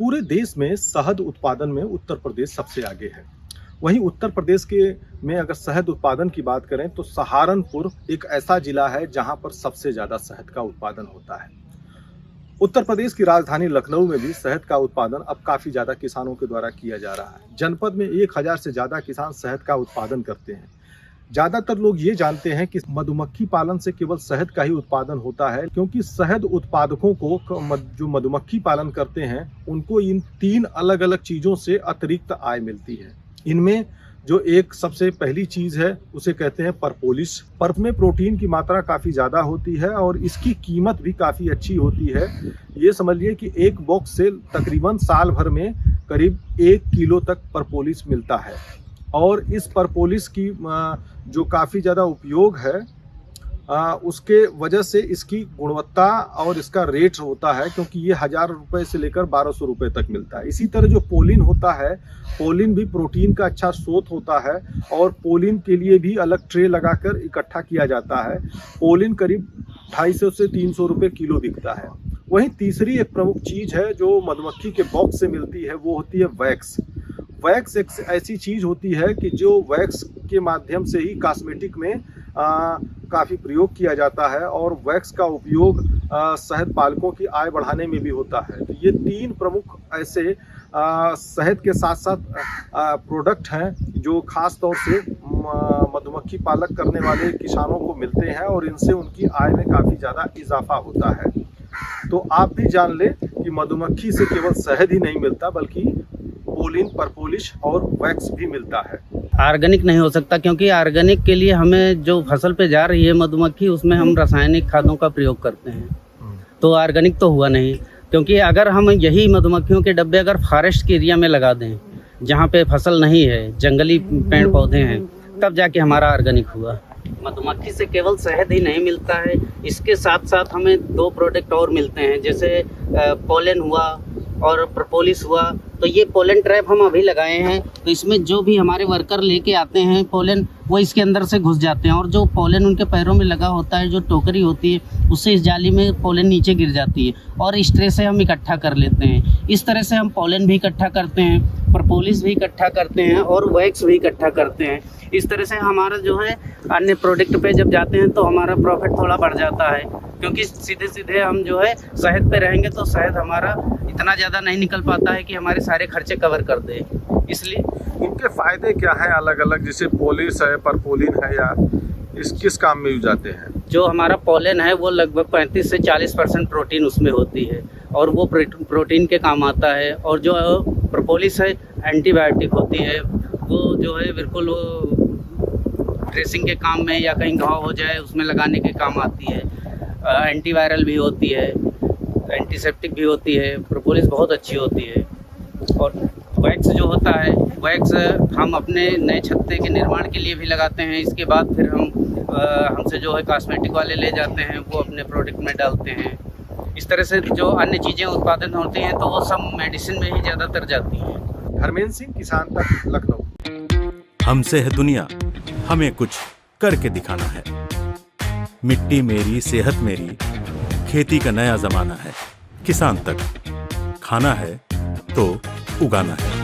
पूरे देश में शहद उत्पादन में उत्तर प्रदेश सबसे आगे है। वहीं उत्तर प्रदेश के में अगर शहद उत्पादन की बात करें तो सहारनपुर एक ऐसा जिला है जहां पर सबसे ज़्यादा शहद का उत्पादन होता है। उत्तर प्रदेश की राजधानी लखनऊ में भी शहद का उत्पादन अब काफ़ी ज़्यादा किसानों के द्वारा किया जा रहा है। जनपद में 1000 से ज़्यादा किसान शहद का उत्पादन करते हैं। ज़्यादातर लोग ये जानते हैं कि मधुमक्खी पालन से केवल शहद का ही उत्पादन होता है, क्योंकि शहद उत्पादकों को जो मधुमक्खी पालन करते हैं उनको इन 3 अलग अलग चीज़ों से अतिरिक्त आय मिलती है। इनमें जो एक सबसे पहली चीज़ है उसे कहते हैं परपोलिस। पर्प में प्रोटीन की मात्रा काफ़ी ज़्यादा होती है और इसकी कीमत भी काफ़ी अच्छी होती है। ये समझिए कि एक बॉक्स से तकरीबन साल भर में करीब 1 किलो तक परपोलिस मिलता है और इस परपोलिस की जो काफ़ी ज़्यादा उपयोग है उसके वजह से इसकी गुणवत्ता और इसका रेट होता है, क्योंकि ये 1000 रुपये से लेकर 1200 रुपये तक मिलता है। इसी तरह जो पोलिन होता है, पोलिन भी प्रोटीन का अच्छा स्रोत होता है और पोलिन के लिए भी अलग ट्रे लगाकर इकट्ठा किया जाता है। पोलिन करीब 250 से 300 रुपये किलो बिकता है। वहीं तीसरी एक प्रमुख चीज़ है जो मधुमक्खी के बॉक्स से मिलती है, वो होती है वैक्स। वैक्स एक ऐसी चीज़ होती है कि जो वैक्स के माध्यम से ही कॉस्मेटिक में काफ़ी प्रयोग किया जाता है और वैक्स का उपयोग शहद पालकों की आय बढ़ाने में भी होता है। तो ये 3 प्रमुख ऐसे शहद के साथ साथ प्रोडक्ट हैं जो ख़ास तौर से मधुमक्खी पालक करने वाले किसानों को मिलते हैं और इनसे उनकी आय में काफ़ी ज़्यादा इजाफा होता है। तो आप भी जान लें कि मधुमक्खी से केवल शहद ही नहीं मिलता बल्कि पोलिन, परपोलिश और वैक्स भी मिलता है। ऑर्गेनिक नहीं हो सकता, क्योंकि ऑर्गेनिक के लिए हमें जो फसल पे जा रही है मधुमक्खी, उसमें हम रासायनिक खादों का प्रयोग करते हैं, तो ऑर्गेनिक तो हुआ नहीं। क्योंकि अगर हम यही मधुमक्खियों के डब्बे अगर फॉरेस्ट के एरिया में लगा दें जहाँ पे फसल नहीं है, जंगली पेड़ पौधे हैं, तब जाके हमारा ऑर्गेनिक हुआ। मधुमक्खी से केवल शहद ही नहीं मिलता है, इसके साथ साथ हमें 2 प्रोडक्ट और मिलते हैं, जैसे पोलन हुआ और प्रपोलिस हुआ। तो ये पोलन ट्रैप हम अभी लगाए हैं, तो इसमें जो भी हमारे वर्कर लेके आते हैं पोलन, वो इसके अंदर से घुस जाते हैं और जो पोलन उनके पैरों में लगा होता है, जो टोकरी होती है, उससे इस जाली में पोलन नीचे गिर जाती है और इस ट्रे से हम इकट्ठा कर लेते हैं। इस तरह से हम पोलन भी इकट्ठा करते हैं, प्रपोलिस भी इकट्ठा करते हैं और वैक्स भी इकट्ठा करते हैं। इस तरह से हमारा जो है अन्य प्रोडक्ट पे जब जाते हैं तो हमारा प्रॉफिट थोड़ा बढ़ जाता है, क्योंकि सीधे सीधे हम जो है शहद पे रहेंगे तो शहद हमारा इतना ज़्यादा नहीं निकल पाता है कि हमारे सारे खर्चे कवर कर दे। इसलिए इनके फ़ायदे क्या हैं अलग अलग, जैसे पोलिस है, परपोलिन है, या इस किस काम में यूज आते हैं? जो हमारा पोलन है वो लगभग 35 से 40% प्रोटीन उसमें होती है और वो प्रोटीन के काम आता है। और जो प्रपोलिस है एंटीबायोटिक होती है, वो जो है बिल्कुल वो ड्रेसिंग के काम में या कहीं घाव हो जाए उसमें लगाने के काम आती है। एंटीवायरल भी होती है, एंटीसेप्टिक भी होती है, प्रोपोलिस बहुत अच्छी होती है। और वैक्स जो होता है, वैक्स हम अपने नए छत्ते के निर्माण के लिए भी लगाते हैं। इसके बाद फिर हमसे जो है कॉस्मेटिक वाले ले जाते हैं, वो अपने प्रोडक्ट में डालते हैं। इस तरह से जो अन्य चीज़ें उत्पादन होती हैं तो वो सब मेडिसिन में ही ज़्यादातर जाती हैं। धर्मेंद्र सिंह, किसान तक, लखनऊ। हमसे है दुनिया, हमें कुछ करके दिखाना है। मिट्टी मेरी, सेहत मेरी, खेती का नया जमाना है। किसान तक, खाना है तो उगाना है।